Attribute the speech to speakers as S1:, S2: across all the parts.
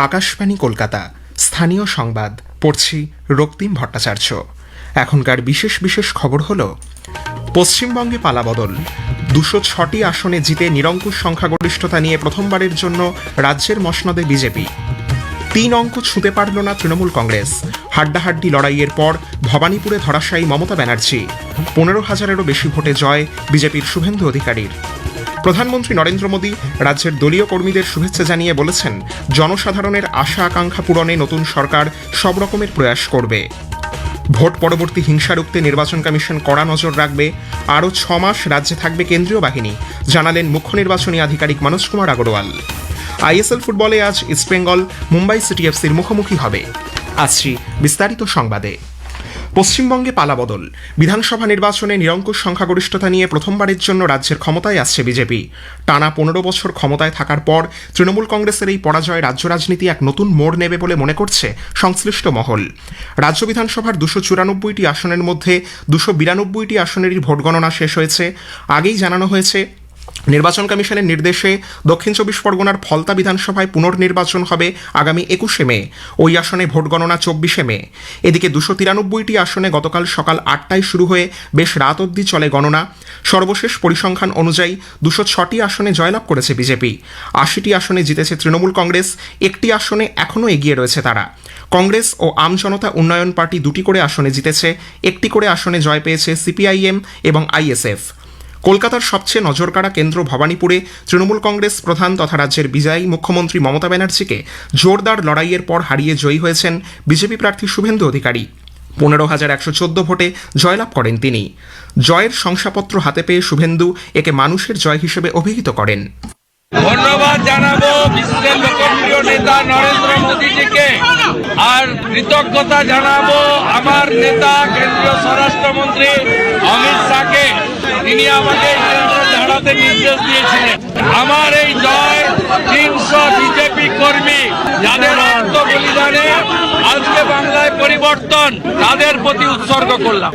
S1: আকাশবাণী কলকাতা, স্থানীয় সংবাদ পড়ছি রক্তিম ভট্টাচার্য। এখনকার বিশেষ বিশেষ খবর হল, পশ্চিমবঙ্গে পালাবদল, 206টি আসনে জিতে নিরঙ্কুশ সংখ্যাগরিষ্ঠতা নিয়ে প্রথমবারের জন্য রাজ্যের মসনদে বিজেপি। 3 অঙ্ক ছুঁতে পারল না তৃণমূল কংগ্রেস, হাড্ডাহাড্ডি লড়াইয়ের পর ভবানীপুরে ধরাশায়ী মমতা ব্যানার্জি। 15,000-এরও বেশি ভোটে জয় বিজেপির শুভেন্দু অধিকারীর। প্রধানমন্ত্রী নরেন্দ্র মোদী রাজ্যের দলীয় কর্মীদের শুভেচ্ছা জানিয়ে বলেছেন, জনসাধারণের আশা আকাঙ্ক্ষা পূরণে নতুন সরকার সব রকমের প্রয়াস করবে। ভোট পরবর্তী হিংসা রুখতে নির্বাচন কমিশন কড়া নজর রাখবে। আরও 6 মাস রাজ্যে থাকবে কেন্দ্রীয় বাহিনী, জানালেন মুখ্য নির্বাচনী আধিকারিক মনোজ কুমার আগরওয়াল। আইএসএল ফুটবলে আজ ইস্টবেঙ্গল মুম্বাই সিটি এফসির মুখোমুখি হবে। আসছি বিস্তারিত সংবাদে। পশ্চিমবঙ্গে পালাবদল, বিধানসভা নির্বাচনে নিরঙ্কুশ সংখ্যাগরিষ্ঠতা নিয়ে প্রথমবারের জন্য রাজ্যের ক্ষমতায় আসছে বিজেপি। টানা 15 বছর ক্ষমতায় থাকার পর তৃণমূল কংগ্রেসের এই পরাজয় রাজ্য রাজনীতি এক নতুন মোড় নেবে বলে মনে করছে সংশ্লিষ্ট মহল। রাজ্য বিধানসভার 294টি আসনের মধ্যে 292টি আসনেরই ভোট গণনা শেষ হয়েছে। আগেই জানানো হয়েছে, নির্বাচন কমিশনের নির্দেশে দক্ষিণ 24 পরগনার ফলতা বিধানসভায় পুনর্নির্বাচন হবে আগামী 21শে মে। ওই আসনে ভোট গণনা 24শে মে। এদিকে 293টি আসনে গতকাল সকাল 8টায় শুরু হয়ে বেশ রাত অবধি চলে গণনা। সর্বশেষ পরিসংখ্যান অনুযায়ী 206টি আসনে জয়লাভ করেছে বিজেপি। 80টি আসনে জিতেছে তৃণমূল কংগ্রেস, একটি আসনে এখনও এগিয়ে রয়েছে তারা। কংগ্রেস ও আম জনতা উন্নয়ন পার্টি 2টি করে আসনে জিতেছে, একটি করে আসনে জয় পেয়েছে সিপিআইএম এবং আইএসএফ। কলকাতার সবচেয়ে নজরকাড়া কেন্দ্র ভবানীপুরে তৃণমূল কংগ্রেস প্রধান তথা রাজ্যের বিজয়ী মুখ্যমন্ত্রী মমতা ব্যানার্জিকে জোরদার লড়াইয়ের পর হারিয়ে জয়ী হয়েছেন বিজেপি প্রার্থী শুভেন্দু অধিকারী। 15,114 ভোটে জয়লাভ করেন তিনি। জয়ের শংসাপত্র হাতে পেয়ে শুভেন্দু একে মানুষের জয় হিসেবে অভিহিত করেন।
S2: ধন্যবাদ জানাবো বিশ্বের লোকপ্রিয় নেতা নরেন্দ্র মোদীজিকে, আর কৃতজ্ঞতা জানাবো আমার নেতা কেন্দ্রীয় স্বরাষ্ট্রমন্ত্রী অমিত শাহকে। তিনি আমাকে কেন্দ্র ঝাড়াতে নির্দেশ দিয়েছিলেন। আমার এই জয় 300 বিজেপি কর্মী যাদের আত্মবলিদানে আজকে বাংলায় পরিবর্তন, তাদের প্রতি উৎসর্গ করলাম।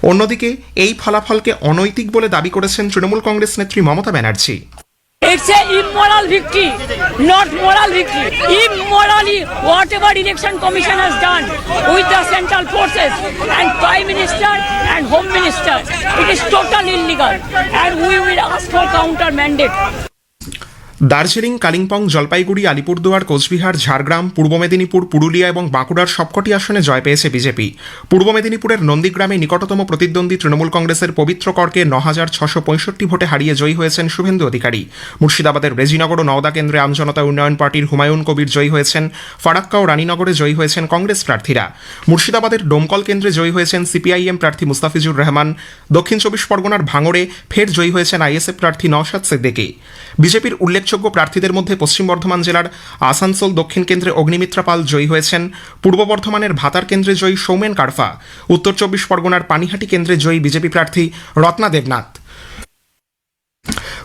S1: অন্যদিকে এই ফলাফলকে অনৈতিক বলে দাবি করেছেন তৃণমূল কংগ্রেস নেত্রী Mamata Banerjee.
S3: It's a immoral victory, not moral victory. Immorally, whatever election commission has done with the central forces and Prime Minister and Home Minister, it is totally illegal, and we will ask for counter mandate.
S1: Darjeeling, Kalimpong, Jalpaiguri, Alipurduar, Cooch Behar, Jhargram, পূর্ব মেদিনীপুর, পুরুলিয়া এবং বাঁকুড়ার সবকটি আসনে জয় পেয়েছে BJP. পূর্ব মেদিনীপুরের নন্দীগ্রামে নিকটতম প্রতিদ্বন্দ্বী তৃণমূল কংগ্রেসের পবিত্র করকে 9,665 ভোটে হারিয়ে জয়ী হয়েছেন শুভেন্দু অধিকারী। মুর্শিদাবাদের রেজিনগর ও নওদা কেন্দ্রে আমজনতা উন্নয়ন পার্টির হুমায়ুন কবির জয়ী হয়েছেন। ফারাক্কা ও রানীনগরে জয়ী হয়েছেন কংগ্রেস প্রার্থীরা। মুর্শিদাবাদের ডোমকল কেন্দ্রে জয়ী হয়েছেন সিপিআইএম প্রার্থী মুস্তাফিজুর রহমান। দক্ষিণ 24 পরগনার ভাঙড়ে ফের জয়ী হয়েছেন আইএসএফ প্রার্থী নওশাদ সিদ্দিকী। বিজেপির উল্লেখযোগ্য প্রার্থীদের মধ্যে পশ্চিম বর্ধমান জেলার আসানসোল দক্ষিণ কেন্দ্রে অগ্নিমিত্রা পাল জয়ী হয়েছেন। পূর্ব বর্ধমানের ভাতার কেন্দ্রে জয়ী সৌমেন কারফা। উত্তর 24 পরগনার পানিহাটি কেন্দ্রে জয়ী বিজেপি প্রার্থী রত্না দেবনাথ।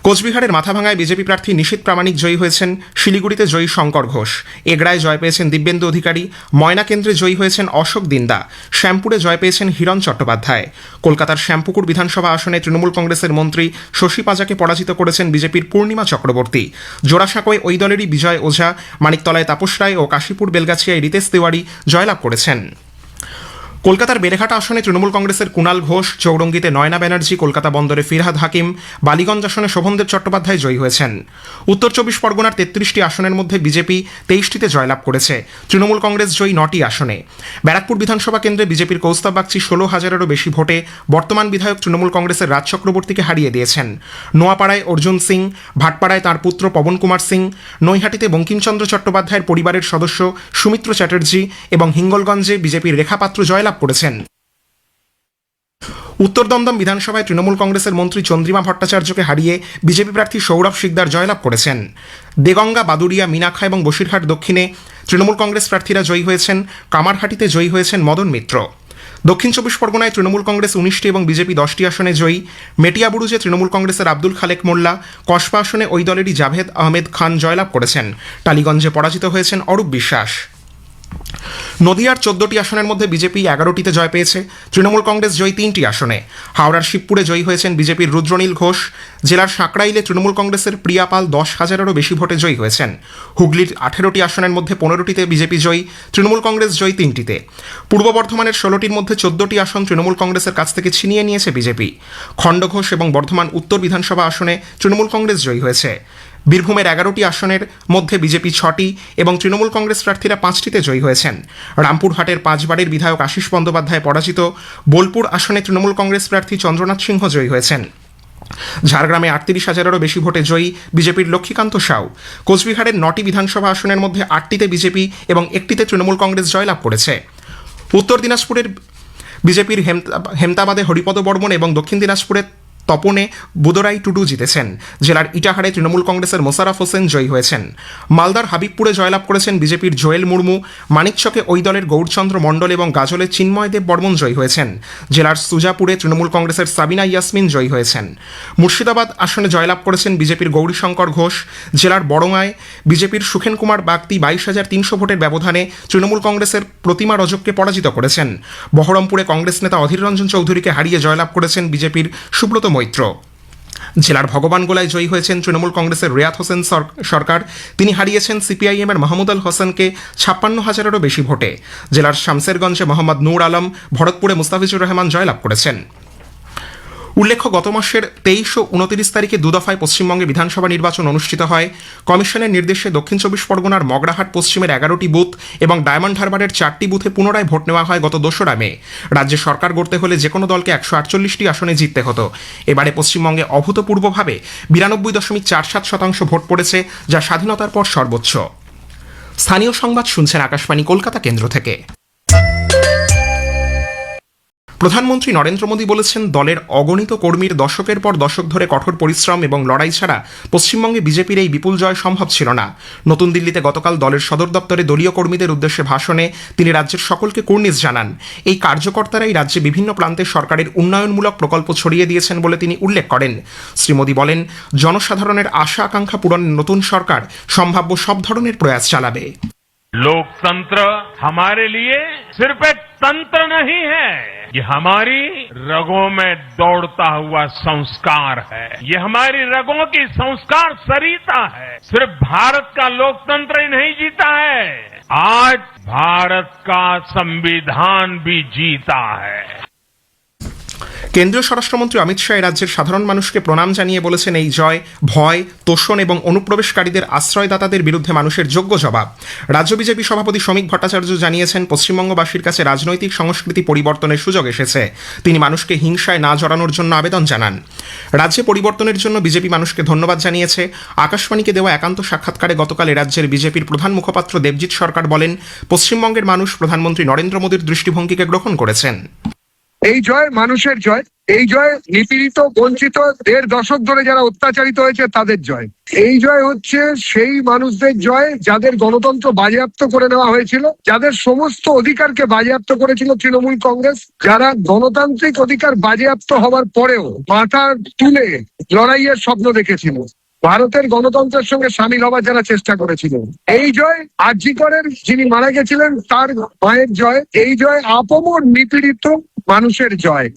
S1: কোচবিহারের মাথাভাঙায় বিজেপি প্রার্থী নিশীথ প্রামাণিক জয়ী হয়েছেন। শিলিগুড়িতে জয়ী শঙ্কর ঘোষ। এগড়ায় জয় পেয়েছেন দিব্যেন্দু অধিকারী। ময়না কেন্দ্রে জয়ী হয়েছেন অশোক দিন্দা। শ্যামপুরে জয় পেয়েছেন হিরণ চট্টোপাধ্যায়। কলকাতার শ্যামপুকুর বিধানসভা আসনে তৃণমূল কংগ্রেসের মন্ত্রী শশী পাজাকে পরাজিত করেছেন বিজেপির পূর্ণিমা চক্রবর্তী। জোড়াসাঁকোয় ওই দলেরই বিজয় ওঝা। মানিকতলায় তাপস রায় ও কাশীপুর বেলগাছিয়ায় রিতেশ তিওয়ারি জয়লাভ করেছেন। কলকাতার বেলেঘাটা আসনে তৃণমূল কংগ্রেসের কুণাল ঘোষ, চৌরঙ্গিতে নয়না ব্যানার্জি, কলকাতা বন্দরে ফিরহাদ হাকিম, বালিগঞ্জ আসনে শোভনদেব চট্টোপাধ্যায় জয়ী হয়েছেন। উত্তর 24 পরগনার 33টি আসনের মধ্যে বিজেপি 23টিতে জয়লাভ করেছে। তৃণমূল কংগ্রেস জয়ী 9টি আসনে। ব্যারাকপুর বিধানসভা কেন্দ্রে বিজেপির কৌস্তব বাগচি 16,000-এরও বেশি ভোটে বর্তমান বিধায়ক তৃণমূল কংগ্রেসের রাজ চক্রবর্তীকে হারিয়ে দিয়েছেন। নোয়াপাড়ায় অর্জুন সিং, ভাটপাড়ায় তাঁর পুত্র পবন কুমার সিং, নৈহাটিতে বঙ্কিমচন্দ্র চট্টোপাধ্যায়ের পরিবারের সদস্য সুমিত্র চ্যাটার্জি এবং হিঙ্গলগঞ্জে বিজেপির রেখা পাত্র জয়লাভ করেছেন। উত্তর দমদম বিধানসভায় তৃণমূল কংগ্রেসের মন্ত্রী চন্দ্রিমা ভট্টাচার্যকে হারিয়ে বিজেপি প্রার্থী সৌরভ শিকদার জয়লাভ করেছেন। দেগঙ্গা, বাদুড়িয়া, মিনাখা এবং বসিরহাট দক্ষিণে তৃণমূল কংগ্রেস প্রার্থীরা জয়ী হয়েছেন। কামারহাটিতে জয়ী হয়েছেন মদন মিত্র। দক্ষিণ 24 পরগনায় তৃণমূল কংগ্রেস 19টি এবং বিজেপি 10টি আসনে জয়ী। মেটিয়াবুরুজে তৃণমূল কংগ্রেসের আব্দুল খালেক মোল্লা। কসবা আসনে ওই দলেরই জাভেদ আহমেদ খান জয়লাভ করেছেন। টালিগঞ্জে পরাজিত হয়েছেন অরূপ বিশ্বাস। নদিয়ার 14টি আসনের মধ্যে বিজেপি 11টিতে জয় পেয়েছে, তৃণমূল কংগ্রেস জয়ী 3টি আসনে। হাওড়ার শিবপুরে জয়ী হয়েছেন বিজেপির রুদ্রনীল ঘোষ। জেলার সাঁকরাইলে তৃণমূল কংগ্রেসের প্রিয়া পাল 10,000-এরও বেশি ভোটে জয়ী হয়েছেন। হুগলির 18টি আসনের মধ্যে 15টিতে বিজেপি জয়ী, তৃণমূল কংগ্রেস জয়ী 3টিতে। পূর্ব বর্ধমানের 16টির মধ্যে 14টি আসন তৃণমূল কংগ্রেসের কাছ থেকে ছিনিয়ে নিয়েছে বিজেপি। খণ্ডঘোষ এবং বর্ধমান উত্তর বিধানসভা আসনে তৃণমূল কংগ্রেস জয়ী হয়েছে। বীরভূমের 11টি আসনের মধ্যে বিজেপি 6টি এবং তৃণমূল কংগ্রেস প্রার্থীরা 5টিতে জয়ী হয়েছেন। রামপুরহাটের 5 বারের বিধায়ক আশিস বন্দ্যোপাধ্যায় পরাজিত। বোলপুর আসনে তৃণমূল কংগ্রেস প্রার্থী চন্দ্রনাথ সিংহ জয়ী হয়েছেন। ঝাড়গ্রামে 38,000-এরও বেশি ভোটে জয়ী বিজেপির লক্ষ্মীকান্ত সাউ। কোচবিহারের 9টি বিধানসভা আসনের মধ্যে 8টিতে বিজেপি এবং 1টিতে তৃণমূল কংগ্রেস জয়লাভ করেছে। উত্তর দিনাজপুরের বিজেপির হেমতাবাদে হরিপদ বর্মন এবং দক্ষিণ দিনাজপুরের তপনে বুদরাই টুডু জিতেছেন। জেলার ইটাহারে তৃণমূল কংগ্রেসের মোশাররফ হোসেন জয়ী হয়েছেন। মালদার হাবিবপুরে জয়লাভ করেছেন বিজেপির জোয়েল মুর্মু। মানিকচকে ওই দলের গৌরচন্দ্র মণ্ডল এবং গাজলে চিন্ময় দেব বর্মন জয়ী হয়েছেন। জেলার সুজাপুরে তৃণমূল কংগ্রেসের সাবিনা ইয়াসমিন জয়ী হয়েছেন। মুর্শিদাবাদ আসনে জয়লাভ করেছেন বিজেপির গৌরীশঙ্কর ঘোষ। জেলার বড়ঙ্গায় বিজেপির সুখেন কুমার বাগতি 22,300 ভোটের ব্যবধানে তৃণমূল কংগ্রেসের প্রতিমা রজককে পরাজিত করেছেন। বহরমপুরে কংগ্রেস নেতা অধীর রঞ্জন চৌধুরীকে হারিয়ে জয়লাভ করেছেন বিজেপির সুব্রত মৈত্র। জেলার ভগবানগোলায় জয়ী হয়েছেন তৃণমূল কংগ্রেসের রেয়াত হোসেন সরকার। তিনি হারিয়েছেন সিপিআইএমের মাহমুদ আল হোসেনকে 56,000-এরও বেশি ভোটে। জেলার শামসেরগঞ্জে মোহাম্মদ নূর আলম, ভরতপুরে মুস্তাফিজুর রহমান জয়লাভ করেছেন। উল্লেখ্য, গত মাসের 23 ও 29 তারিখে দুদফায় পশ্চিমবঙ্গে বিধানসভা নির্বাচন অনুষ্ঠিত হয়। কমিশনের নির্দেশে দক্ষিণ 24 পরগনার মগরাহাট পশ্চিমের 11টি বুথ এবং ডায়মন্ড হারবারের 4টি বুথে পুনরায় ভোট নেওয়া হয় গত 2রা মে। রাজ্যে সরকার গড়তে হলে যে কোনো দলকে 148টি আসনে জিততে হতো। এবারে পশ্চিমবঙ্গে অভূতপূর্বভাবে 92.47% ভোট পড়েছে, যা স্বাধীনতার পর সর্বোচ্চ। স্থানীয় সংবাদ শুনছেন আকাশবাণী কলকাতা কেন্দ্র থেকে। প্রধানমন্ত্রী নরেন্দ্র মোদী বলেছেন, দলের অগণিত কর্মীর দশকের পর দশক ধরে কঠোর পরিশ্রম এবং লড়াই ছাড়া পশ্চিমবঙ্গে বিজেপির এই বিপুল জয় সম্ভব ছিল না। নতুন দিল্লিতে গতকাল দলের সদর দপ্তরে দলীয় কর্মীদের উদ্দেশ্যে ভাষণে তিনি রাজ্যের সকলকে কুর্নিশ জানান। এই কার্যকর্তারাই রাজ্যে বিভিন্ন প্রান্তে সরকারের উন্নয়নমূলক প্রকল্প ছড়িয়ে দিয়েছেন বলে তিনি উল্লেখ করেন। শ্রী মোদী বলেন, জনসাধারণের আশা আকাঙ্ক্ষা পূরণে নতুন সরকার সম্ভাব্য সব ধরনের প্রয়াস চালাবে।
S4: लोकतंत्र हमारे लिए सिर्फ एक तंत्र नहीं है, ये हमारी रगों में दौड़ता हुआ संस्कार है। ये हमारी रगों की संस्कार सरिता है। सिर्फ भारत का लोकतंत्र ही नहीं जीता है, आज भारत का संविधान भी जीता है।
S1: কেন্দ্রীয় স্বরাষ্ট্রমন্ত্রী অমিত শাহ রাজ্যের সাধারণ মানুষকে প্রণাম জানিয়ে বলেছেন, এই জয় ভয়, তোষণ এবং অনুপ্রবেশকারীদের আশ্রয়দাতাদের বিরুদ্ধে মানুষের যোগ্য জবাব। রাজ্য বিজেপি সভাপতি শ্রমিক ভট্টাচার্য জানিয়েছেন, পশ্চিমবঙ্গবাসীর কাছে রাজনৈতিক সংস্কৃতি পরিবর্তনের সুযোগ এসেছে। তিনি মানুষকে হিংসায় না জড়ানোর জন্য আবেদন জানান। রাজ্যে পরিবর্তনের জন্য বিজেপি মানুষকে ধন্যবাদ জানিয়েছে। আকাশবাণীকে দেওয়া একান্ত সাক্ষাৎকারে গতকাল রাজ্যের বিজেপির প্রধান মুখপাত্র দেবজিৎ সরকার বলেন, পশ্চিমবঙ্গের মানুষ প্রধানমন্ত্রী নরেন্দ্র মোদীর দৃষ্টিভঙ্গিকে গ্রহণ করেছেন।
S5: এই জয় মানুষের জয়, এই জয় নিপীড়িত বঞ্চিত 1.5 দশক ধরে যারা অত্যাচারিত হয়েছে তাদের জয়। এই জয় হচ্ছে সেই মানুষদের জয় যাদের গণতন্ত্র বাজেয়াপ্ত করে নেওয়া হয়েছিল, যাদের সমস্ত অধিকারকে বাজেয়াপ্ত করেছিল তৃণমূল কংগ্রেস, যারা গণতান্ত্রিক অধিকার বাজেয়াপ্ত হওয়ার পরেও মাথা তুলে লড়াইয়ের স্বপ্ন দেখেছিল, ভারতের গণতন্ত্রের সঙ্গে সামিল হওয়ার যারা চেষ্টা করেছিল। এই জয় আরজি করের যিনি মারা গেছিলেন তার মায়ের জয়। এই জয় আপামর নিপীড়িত মানুষের জয়।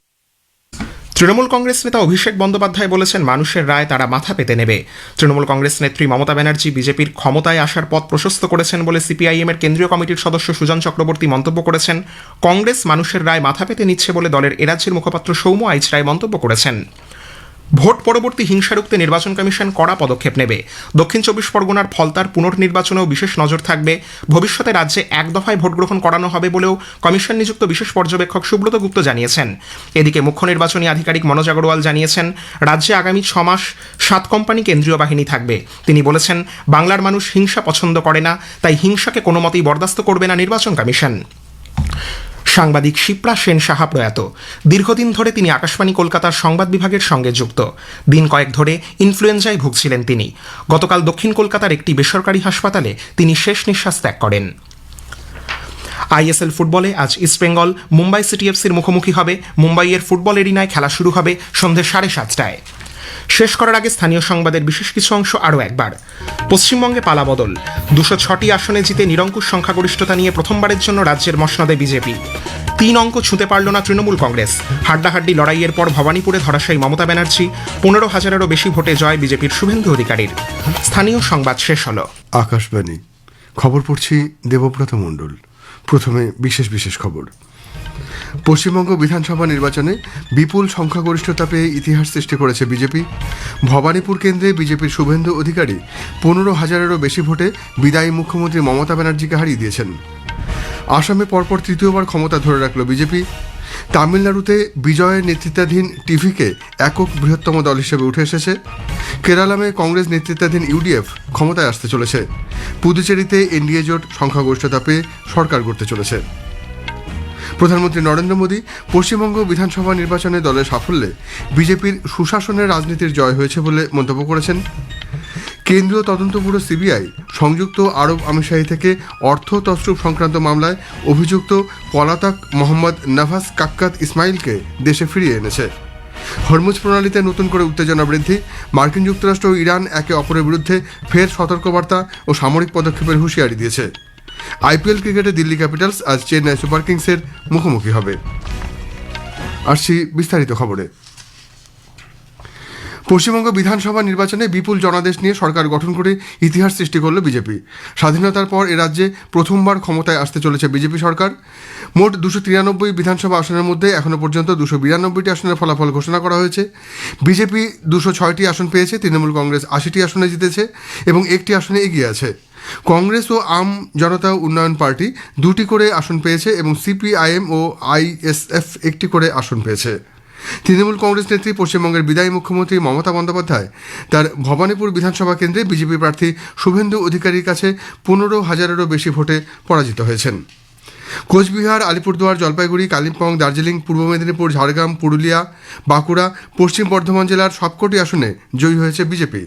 S1: তৃণমূল কংগ্রেস নেতা অভিষেক বন্দ্যোপাধ্যায় বলেছেন, মানুষের রায় তারা মাথা পেতে নেবে। তৃণমূল কংগ্রেস নেত্রী মমতা ব্যানার্জি বিজেপির ক্ষমতায় আসার পথ প্রশস্ত করেছেন বলে সিপিআইএমের কেন্দ্রীয় কমিটির সদস্য সুজন চক্রবর্তী মন্তব্য করেছেন। কংগ্রেস মানুষের রায় মাথা পেতে নিচ্ছে বলে দলের এরাজ্যের মুখপাত্র সৌম্য আইচ রায় মন্তব্য করেছেন। ভোট পরবর্তী হিংসা রুখতে নির্বাচন কমিশন কড়া পদক্ষেপ নেবে। দক্ষিণ 24 পরগনার ফলতার পুনর্নির্বাচনেও বিশেষ নজর থাকবে। ভবিষ্যতে রাজ্যে এক দফায় ভোট গ্রহণ করানো হবে বলেও কমিশন নিযুক্ত বিশেষ পর্যবেক্ষক সুব্রত গুপ্ত জানিয়েছেন। এদিকে মুখ্য নির্বাচনী আধিকারিক মনোজ আগরওয়াল জানিয়েছেন, রাজ্যে আগামী 6 মাস 7 কোম্পানি কেন্দ্রীয় বাহিনী থাকবে। তিনি বলেছেন, বাংলার মানুষ হিংসা পছন্দ করে না, তাই হিংসাকে কোনো মতেই বরদাস্ত করবে না নির্বাচন কমিশন। সাংবাদিক শিপ্রা সেন সাহা প্রয়াত। দীর্ঘদিন ধরে তিনি আকাশবাণী কলকাতার সংবাদ বিভাগের সঙ্গে যুক্ত। দিন কয়েক ধরে ইনফ্লুয়েঞ্জায় ভুগছিলেন তিনি। গতকাল দক্ষিণ কলকাতার একটি বেসরকারি হাসপাতালে তিনি শেষ নিঃশ্বাস ত্যাগ করেন। আইএসএল ফুটবলে আজ ইস্টবেঙ্গল মুম্বাই সিটি এফসির মুখোমুখি হবে। মুম্বাইয়ের ফুটবল এরিনায় খেলা শুরু হবে সন্ধ্যে 7:30টায়। শেষ করার আগে স্থানীয় সংবাদের বিশেষ কিছু অংশ আরও একবার। পশ্চিমবঙ্গে পালাবদল, 206টি আসনে জিতে নিরঙ্কুশ সংখ্যাগরিষ্ঠতা নিয়ে প্রথমবারের জন্য রাজ্যের মসনদে বিজেপি। 3 অঙ্ক ছুঁতে পারল না তৃণমূল কংগ্রেস। হাড্ডাহাড্ডি লড়াইয়ের পর ভবানীপুরে ধরাশায়ী মমতা ব্যানার্জি, 15,000-এরও বেশি ভোটে জয় বিজেপির শুভেন্দু অধিকারীর। স্থানীয় সংবাদ শেষ হলো।
S6: আকাশবাণী খবর পড়ছি দেবব্রত মণ্ডল। প্রথমে বিশেষ খবর। পশ্চিমবঙ্গ বিধানসভা নির্বাচনে বিপুল সংখ্যাগরিষ্ঠতা পেয়ে ইতিহাস সৃষ্টি করেছে বিজেপি। ভবানীপুর কেন্দ্রে বিজেপির শুভেন্দু অধিকারী 15,000-এরও বেশি ভোটে বিদায়ী মুখ্যমন্ত্রী মমতা ব্যানার্জিকে হারিয়ে দিয়েছেন। আসামে পরপর তৃতীয়বার ক্ষমতা ধরে রাখল বিজেপি। তামিলনাড়ুতে বিজয়ের নেতৃত্বাধীন টিভিকে একক বৃহত্তম দল হিসেবে উঠে এসেছে। কেরালামে কংগ্রেস নেতৃত্বাধীন ইউডিএফ ক্ষমতায় আসতে চলেছে। পুদুচেরিতে এনডিএ জোট সংখ্যাগরিষ্ঠতা পেয়ে সরকার গড়তে চলেছে। প্রধানমন্ত্রী নরেন্দ্র মোদী পশ্চিমবঙ্গ বিধানসভা নির্বাচনে দলের সাফল্যে বিজেপির সুশাসনের রাজনীতির জয় হয়েছে বলে মন্তব্য করেছেন। কেন্দ্রীয় তদন্ত ব্যুরো সিবিআই সংযুক্ত আরব আমিরশাহী থেকে অর্থ তছরুপ সংক্রান্ত মামলায় অভিযুক্ত পলাতক মোহাম্মদ নভাস কাক্কাত ইসমাইলকে দেশে ফিরিয়ে এনেছে। হরমুজ প্রণালীতে নতুন করে উত্তেজনা বৃদ্ধি, মার্কিন যুক্তরাষ্ট্র ও ইরান একে অপরের বিরুদ্ধে ফের সতর্কবার্তা ও সামরিক পদক্ষেপের হুঁশিয়ারি দিয়েছে। আইপিএল ক্রিকেটে দিল্লি ক্যাপিটালস আজ চেন্নাই সুপার কিংসের মুখোমুখি হবে। আসছি বিস্তারিত খবরে। পশ্চিমবঙ্গ বিধানসভা নির্বাচনে বিপুল জনাদেশ নিয়ে সরকার গঠন করে ইতিহাস সৃষ্টি করল বিজেপি। স্বাধীনতার পর এ রাজ্যে প্রথমবার ক্ষমতায় আসতে চলেছে বিজেপি সরকার। মোট 293 বিধানসভা আসনের মধ্যে এখনও পর্যন্ত 292টি আসনের ফলাফল ঘোষণা করা হয়েছে। বিজেপি 206টি আসন পেয়েছে, তৃণমূল কংগ্রেস 80টি আসনে জিতেছে এবং একটি আসনে এগিয়ে আছে। কংগ্রেস ও আম জনতা উন্নয়ন পার্টি 2টি করে আসন পেয়েছে এবং সিপিআইএম ও আইএসএফ 1টি করে আসন পেয়েছে। তৃণমূল কংগ্রেস নেত্রী পশ্চিমবঙ্গের বিদায়ী মুখ্যমন্ত্রী মমতা বন্দ্যোপাধ্যায় তার ভবানীপুর বিধানসভা কেন্দ্রে বিজেপি প্রার্থী শুভেন্দু অধিকারীর কাছে 15,000-এরও বেশি ভোটে পরাজিত হয়েছেন। কোচবিহার, আলিপুরদুয়ার, জলপাইগুড়ি, কালিম্পং, দার্জিলিং, পূর্ব মেদিনীপুর, ঝাড়গ্রাম, পুরুলিয়া, বাঁকুড়া, পশ্চিম বর্ধমান জেলার সবকটি আসনে জয়ী হয়েছে বিজেপি।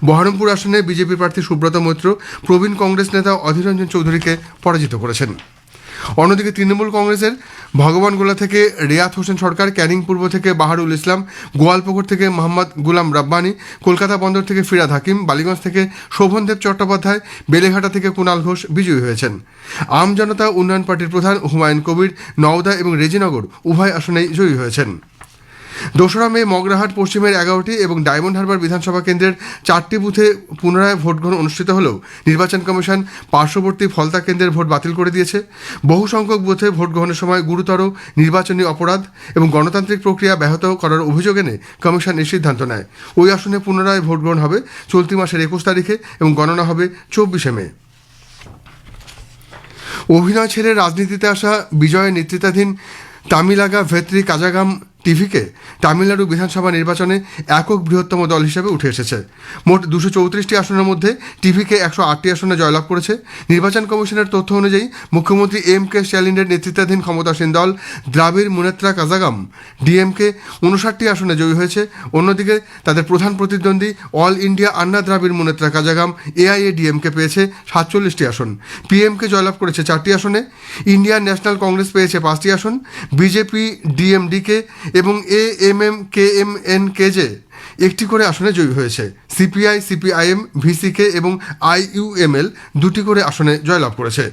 S6: বহরমপুর আসনে বিজেপি প্রার্থী সুব্রত মৈত্র প্রবীণ কংগ্রেস নেতা অধীর রঞ্জন চৌধুরীকে পরাজিত করেছেন। অন্যদিকে তৃণমূল কংগ্রেসের ভগবানগোলা থেকে রিয়াত হোসেন সরকার, ক্যানিং পূর্ব থেকে বাহারুল ইসলাম, গোয়ালপুকুর থেকে মোহাম্মদ গুলাম রাব্বানি, কলকাতা বন্দর থেকে ফিরাদ হাকিম, বালিগঞ্জ থেকে শোভনদেব চট্টোপাধ্যায়, বেলেঘাটা থেকে কুণাল ঘোষ বিজয়ী হয়েছেন। আম জনতা উন্নয়ন পার্টির প্রধান হুমায়ুন কবির নওদা এবং রেজিনগর উভয় আসনেই জয়ী হয়েছেন। 2রা মে মগরাহাট পশ্চিমের 11টি এবং ডায়মন্ড হারবার বিধানসভা কেন্দ্রের 4টি বুথে পুনরায় ভোটগ্রহণ অনুষ্ঠিত হলেও নির্বাচন কমিশন পার্শ্ববর্তী ফলতা কেন্দ্রের ভোট বাতিল করে দিয়েছে। বহু সংখ্যক বুথে ভোট গ্রহণের সময় গুরুতর নির্বাচনী অপরাধ এবং গণতান্ত্রিক প্রক্রিয়া ব্যাহত করার অভিযোগ এনে কমিশন এই সিদ্ধান্ত নেয়। ওই আসনে পুনরায় ভোটগ্রহণ হবে চলতি মাসের 21 তারিখে এবং গণনা হবে 24শে মে। অভিনয় ছেড়ে রাজনীতিতে আসা বিজয়ের নেতৃত্বাধীন তামিলাগা ভেত্রি কাজাগাম টিভিকে তামিলনাড়ু বিধানসভা নির্বাচনে একক বৃহত্তম দল হিসেবে উঠে এসেছে। মোট 234টি আসনের মধ্যে টিভিকে 108টি আসনে জয়লাভ করেছে। নির্বাচন কমিশনের তথ্য অনুযায়ী মুখ্যমন্ত্রী এম.কে স্ট্যালিনের নেতৃত্বাধীন ক্ষমতাসীন দল দ্রাবিড় মুনেত্রা কাজাগাম ডিএমকে 59টি আসনে জয়ী হয়েছে। অন্যদিকে তাদের প্রধান প্রতিদ্বন্দ্বী অল ইন্ডিয়া আন্না দ্রাবিড় মুনেত্রা কাজাগাম এআইএডিএমকে পেয়েছে 47টি আসন। পিএমকে জয়লাভ করেছে 4টি আসনে। ইন্ডিয়ান ন্যাশনাল কংগ্রেস পেয়েছে 5টি আসন। বিজেপি, ডিএমডিকে এবং এএমএমকেএমএনকেজে 1টি করে আসনে জয়ী হয়েছে। সিপিআই, সিপিআইএম, ভিসিকে এবং আইইউএমএল 2টি করে আসনে জয়লাভ করেছে।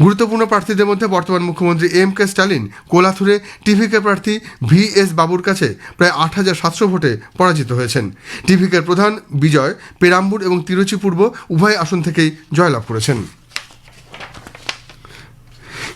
S6: গুরুত্বপূর্ণ প্রার্থীদের মধ্যে বর্তমান মুখ্যমন্ত্রী এম.কে স্ট্যালিন কোলাথুরে টিভিকে প্রার্থী ভিএস বাবুর কাছে প্রায় 8,700 ভোটে পরাজিত হয়েছেন। টিভিকে প্রধান বিজয় পেরাম্বুর এবং তিরুচি পূর্ব উভয় আসন থেকেই জয়লাভ করেছেন।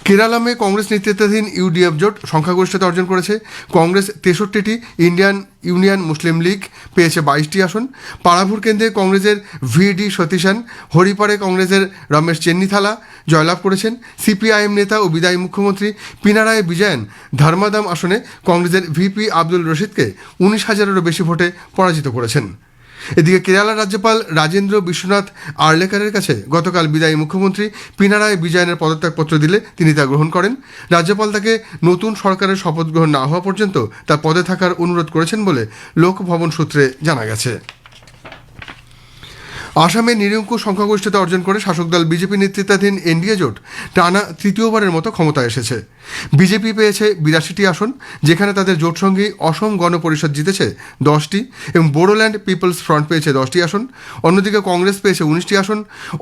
S6: কেরালামে কংগ্রেস নেতৃত্বাধীন ইউডিএফ জোট সংখ্যাগরিষ্ঠতা অর্জন করেছে। কংগ্রেস 63টি, ইন্ডিয়ান ইউনিয়ন মুসলিম লীগ পেয়েছে 22টি আসন। পারাভুর কেন্দ্রে কংগ্রেসের ভিডি সতীশান, হরিপারে কংগ্রেসের রমেশ চেন্নিথালা জয়লাভ করেছেন। সিপিআইএম নেতা ও বিদায়ী মুখ্যমন্ত্রী পিনারায় বিজয়ন ধর্মাদাম আসনে কংগ্রেসের ভিপি আব্দুল রশিদকে 19,000-এরও বেশি ভোটে পরাজিত করেছেন। এদিকে কেরালার রাজ্যপাল রাজেন্দ্র বিশ্বনাথ আর্লেকারের কাছে গতকাল বিদায়ী মুখ্যমন্ত্রী পিনারায় বিজয়নের পদত্যাগপত্র দিলে তিনি তা গ্রহণ করেন। রাজ্যপাল তাকে নতুন সরকারের শপথ গ্রহণ না হওয়া পর্যন্ত তার পদে থাকার অনুরোধ করেছেন বলে লোকভবন সূত্রে জানা গেছে। আসামে নিরঙ্কুশ সংখ্যাগরিষ্ঠতা অর্জন করে শাসক দল বিজেপি নেতৃত্বাধীন এনডিএ জোট টানা তৃতীয়বারের মতো ক্ষমতায় এসেছে। বিজেপি পেয়েছে 82টি আসন, যেখানে তাদের জোট সঙ্গী অসম গণ পরিষদ জিতেছে 10টি এবং বোডোল্যান্ড পিপলস ফ্রন্ট পেয়েছে 10টি আসন। অন্যদিকে কংগ্রেস পেয়েছে 19টি আসন।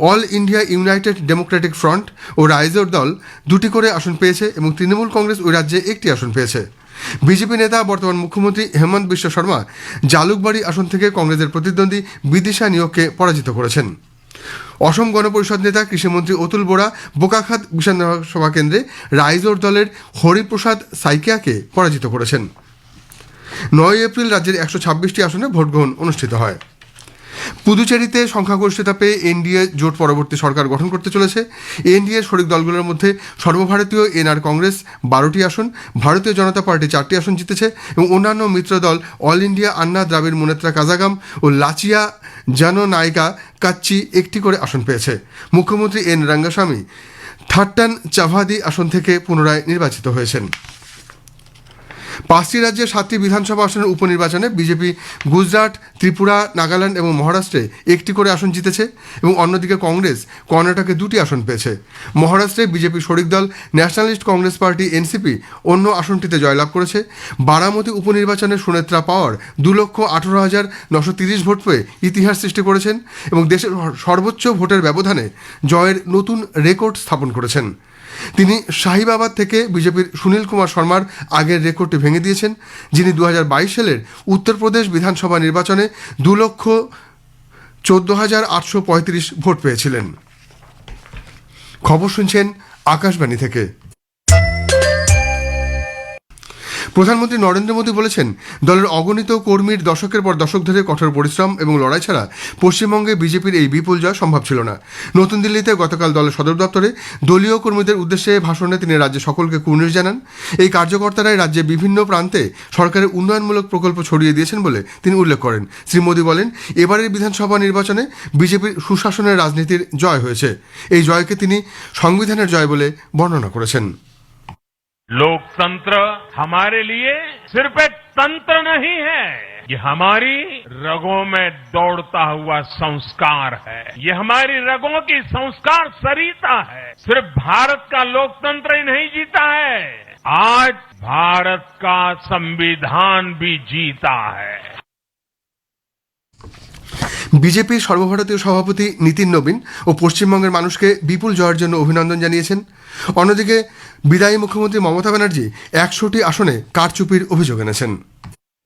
S6: All India united democratic front ও রাইজোর দল 2টি করে আসন পেয়েছে এবং তৃণমূল কংগ্রেস ওই রাজ্যে 1টি আসন পেয়েছে। বিজেপি নেতা বর্তমান মুখ্যমন্ত্রী হেমন্ত বিশ্ব শর্মা জালুকবাড়ি আসন থেকে কংগ্রেসের প্রতিদ্বন্দ্বী বিদিশা নিয়োগকে পরাজিত করেছেন। অসম গণপরিষদ নেতা কৃষিমন্ত্রী অতুল বোরা বোকাখাত বিধানসভা কেন্দ্রে রাইজোর দলের হরিপ্রসাদ সাইকিয়াকে পরাজিত করেছেন। 9 এপ্রিল রাজ্যের 126টি আসনে ভোটগ্রহণ অনুষ্ঠিত হয়। পুদুচেরিতে সংখ্যাগরিষ্ঠতা পেয়ে এনডিএ জোট পরবর্তী সরকার গঠন করতে চলেছে। এনডিএ শরিক দলগুলোর মধ্যে সর্বভারতীয় এনআর কংগ্রেস 12টি আসন, ভারতীয় জনতা পার্টি 4টি আসন জিতেছে এবং অন্যান্য মিত্র দল অল ইন্ডিয়া আন্না দ্রাবিড় মুনেত্রা কাজাগাম ও লাচিয়া জননায়িকা কাচ্চি 1টি করে আসন পেয়েছে। মুখ্যমন্ত্রী এন রঙ্গস্বামী থাট্টান চাভাদি আসন থেকে পুনরায় নির্বাচিত হয়েছেন। 5টি রাজ্যের 7টি বিধানসভা আসনের উপনির্বাচনে বিজেপি গুজরাট, ত্রিপুরা, নাগাল্যান্ড এবং মহারাষ্ট্রে 1টি করে আসন জিতেছে এবং অন্যদিকে কংগ্রেস কর্ণাটকে 2টি আসন পেয়েছে। মহারাষ্ট্রে বিজেপি শরিক দল ন্যাশনালিস্ট কংগ্রেস পার্টি এনসিপি অন্য আসনটিতে জয়লাভ করেছে। বারামতি উপনির্বাচনে সুনেত্রা পাওয়ার 2,18,930 ভোট পেয়ে ইতিহাস সৃষ্টি করেছেন এবং দেশের সর্বোচ্চ ভোটের ব্যবধানে জয়ের নতুন রেকর্ড স্থাপন করেছেন। তিনি শাহিবাবাদ থেকে বিজেপির সুনীল কুমার শর্মার আগের রেকর্ডটি ভেঙে দিয়েছেন, যিনি 2022 সালের উত্তরপ্রদেশ বিধানসভা নির্বাচনে 2,14,835 ভোট পেয়েছিলেন। খবর শুনছেন আকাশবাণী থেকে। প্রধানমন্ত্রী নরেন্দ্র মোদী বলেছেন, দলের অগণিত কর্মীর দশকের পর দশক ধরে কঠোর পরিশ্রম এবং লড়াই ছাড়া পশ্চিমবঙ্গে বিজেপির এই বিপুল জয় সম্ভব ছিল না। নতুন দিল্লিতে গতকাল দলের সদর দপ্তরে দলীয় কর্মীদের উদ্দেশ্যে ভাষণে তিনি রাজ্যে সকলকে কুর্নিশ জানান। এই কার্যকর্তারাই রাজ্যে বিভিন্ন প্রান্তে সরকারের উন্নয়নমূলক প্রকল্প ছড়িয়ে দিয়েছেন বলে তিনি উল্লেখ করেন। শ্রী মোদী বলেন, এবারের বিধানসভা নির্বাচনে বিজেপির সুশাসনের রাজনীতির জয় হয়েছে। এই জয়কে তিনি সংবিধানের জয় বলে বর্ণনা করেছেন।
S4: लोकतंत्र हमारे लिए सिर्फ एक तंत्र नहीं है, ये हमारी रगों में दौड़ता हुआ संस्कार है। ये हमारी रगों की संस्कार सरिता है। सिर्फ भारत का लोकतंत्र ही नहीं जीता है, आज भारत का संविधान भी जीता है।
S6: বিজেপির সর্বভারতীয় সভাপতি নীতিন নবীন ও পশ্চিমবঙ্গের মানুষকে বিপুল জয়ের জন্য অভিনন্দন জানিয়েছেন। অন্যদিকে বিদায়ী মুখ্যমন্ত্রী মমতা ব্যানার্জি 100টি আসনে কারচুপির অভিযোগ এনেছেন।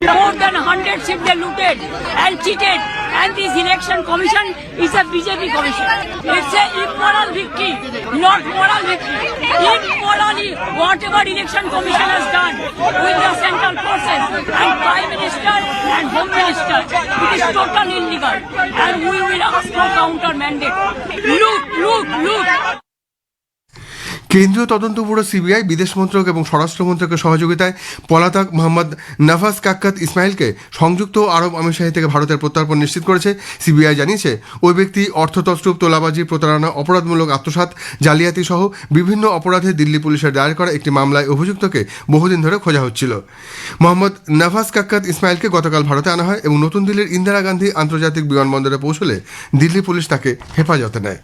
S3: More than 100 ships they looted and cheated, and this election commission is a BJP commission. It's a immoral victory, not moral victory. Immorally, whatever election commission has done with the central forces and Prime Minister and Home Minister, it is totally illegal, and we will ask for counter mandate. Look.
S6: কেন্দ্রীয় তদন্ত bureau CBI বিদেশ মন্ত্রক এবং স্বরাষ্ট্র মন্ত্রকের সহযোগিতায় পলাতক মোহাম্মদ নফাজ কাক্কাত ইসমাইলকে সংযুক্ত আরব আমিরশাহী থেকে ভারতের প্রত্যর্পণ নিশ্চিত করেছে। সিবিআই জানিয়েছে, ওই ব্যক্তি অর্থতছরূপ, তোলাবাজি, প্রতারণা, অপরাধমূলক আত্মসাৎ, জালিয়াতি সহ বিভিন্ন অপরাধে দিল্লি পুলিশের দায়ের করা একটি মামলায় অভিযুক্তকে বহুদিন ধরে খোঁজা হচ্ছিল। মোহাম্মদ নফাজ কাক্কাত ইসমাইলকে গতকাল ভারতে আনা হয় এবং নতুন দিল্লির ইন্দিরা গান্ধী আন্তর্জাতিক বিমানবন্দরে পৌঁছলে দিল্লি পুলিশ তাকে হেফাজতে নেয়।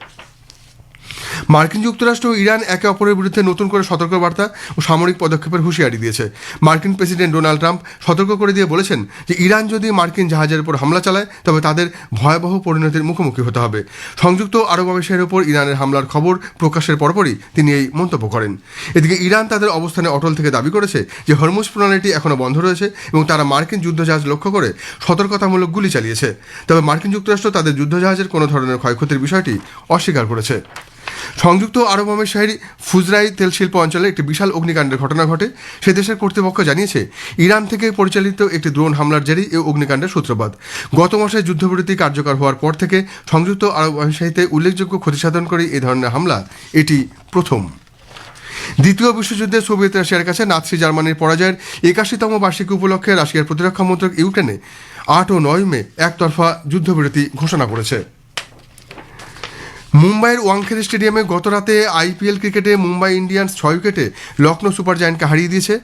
S6: মার্কিন যুক্তরাষ্ট্র ও ইরান একে অপরের বিরুদ্ধে নতুন করে সতর্কবার্তা ও সামরিক পদক্ষেপের হুঁশিয়ারি দিয়েছে। মার্কিন প্রেসিডেন্ট ডোনাল্ড ট্রাম্প সতর্ক করে দিয়ে বলেছেন যে ইরান যদি মার্কিন জাহাজের উপর হামলা চালায় তবে তাদের ভয়াবহ পরিণতির মুখোমুখি হতে হবে। সংযুক্ত আরব আমিরশাহীর উপর ইরানের হামলার খবর প্রকাশের পরপরই তিনি এই মন্তব্য করেন। এদিকে ইরান তাদের অবস্থানে অটল থেকে দাবি করেছে যে হরমুজ প্রণালীটি এখনও বন্ধ রয়েছে এবং তারা মার্কিন যুদ্ধজাহাজ লক্ষ্য করে সতর্কতামূলক গুলি চালিয়েছে। তবে মার্কিন যুক্তরাষ্ট্র তাদের যুদ্ধজাহাজের কোনো ধরনের ক্ষয়ক্ষতির বিষয়টি অস্বীকার করেছে। সংযুক্ত আরব আমিরশাহীর ফুজরাই তেল শিল্প অঞ্চলে একটি বিশাল অগ্নিকাণ্ডের ঘটনা ঘটে। সে দেশের কর্তৃপক্ষ জানিয়েছে, ইরান থেকে পরিচালিত একটি ড্রোন হামলার জেরেই এই অগ্নিকাণ্ডের সূত্রপাত। গত মাসে যুদ্ধবিরতি কার্যকর হওয়ার পর থেকে সংযুক্ত আরব আমিরশাহীতে উল্লেখযোগ্য ক্ষতিসাধন করে এই ধরনের হামলা এটি প্রথম। দ্বিতীয় বিশ্বযুদ্ধে সোভিয়েত রাশিয়ার কাছে নাৎসি জার্মানির পরাজয়ের 81তম বার্ষিকী উপলক্ষে রাশিয়ার প্রতিরক্ষা মন্ত্রক ইউক্রেনে 8 ও 9 মে একতরফা যুদ্ধবিরতি ঘোষণা করেছে। মুম্বাইয়ের ওয়াংখেড়ে স্টেডিয়ামে গতরাতে আইপিএল ক্রিকেটে মুম্বাই ইন্ডিয়ান্স 6 উইকেটে লখনৌ সুপার জায়ান্টকে হারিয়ে দিয়েছে।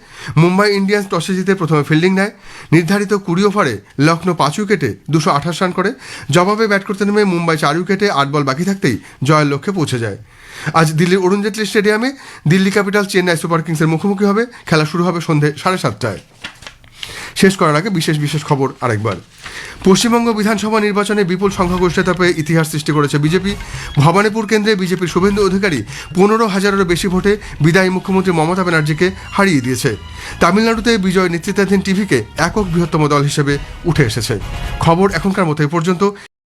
S6: মুম্বাই ইন্ডিয়ান্স টসে জিতে প্রথমে ফিল্ডিং নেয়। নির্ধারিত 20 ওভারে লখনৌ 5 উইকেটে 228 রান করে। জবাবে ব্যাট করতে নেমে মুম্বাই 4 উইকেটে 8 বল বাকি থাকতেই জয়ের লক্ষ্যে পৌঁছে যায়। আজ দিল্লির অরুণ জেটলি স্টেডিয়ামে দিল্লি ক্যাপিটালস চেন্নাই সুপার কিংসের মুখোমুখি হবে। খেলা শুরু হবে সন্ধে 7:30টায়। শেষ করার আগে বিশেষ খবর আরেকবার। পশ্চিমবঙ্গ বিধানসভা নির্বাচনে বিপুল সংখ্যাগরিষ্ঠতা পেয়ে ইতিহাস সৃষ্টি করেছে বিজেপি। ভবানীপুর কেন্দ্রে বিজেপির শুভেন্দু অধিকারী 15,000-এরও বেশি ভোটে বিদায়ী মুখ্যমন্ত্রী মমতা ব্যানার্জিকে হারিয়ে দিয়েছে। তামিলনাড়ুতে বিজয় নেতৃত্বাধীন টিভিকে একক বৃহত্তম দল হিসেবে উঠে এসেছে। খবর এখনকার মতো এ পর্যন্ত।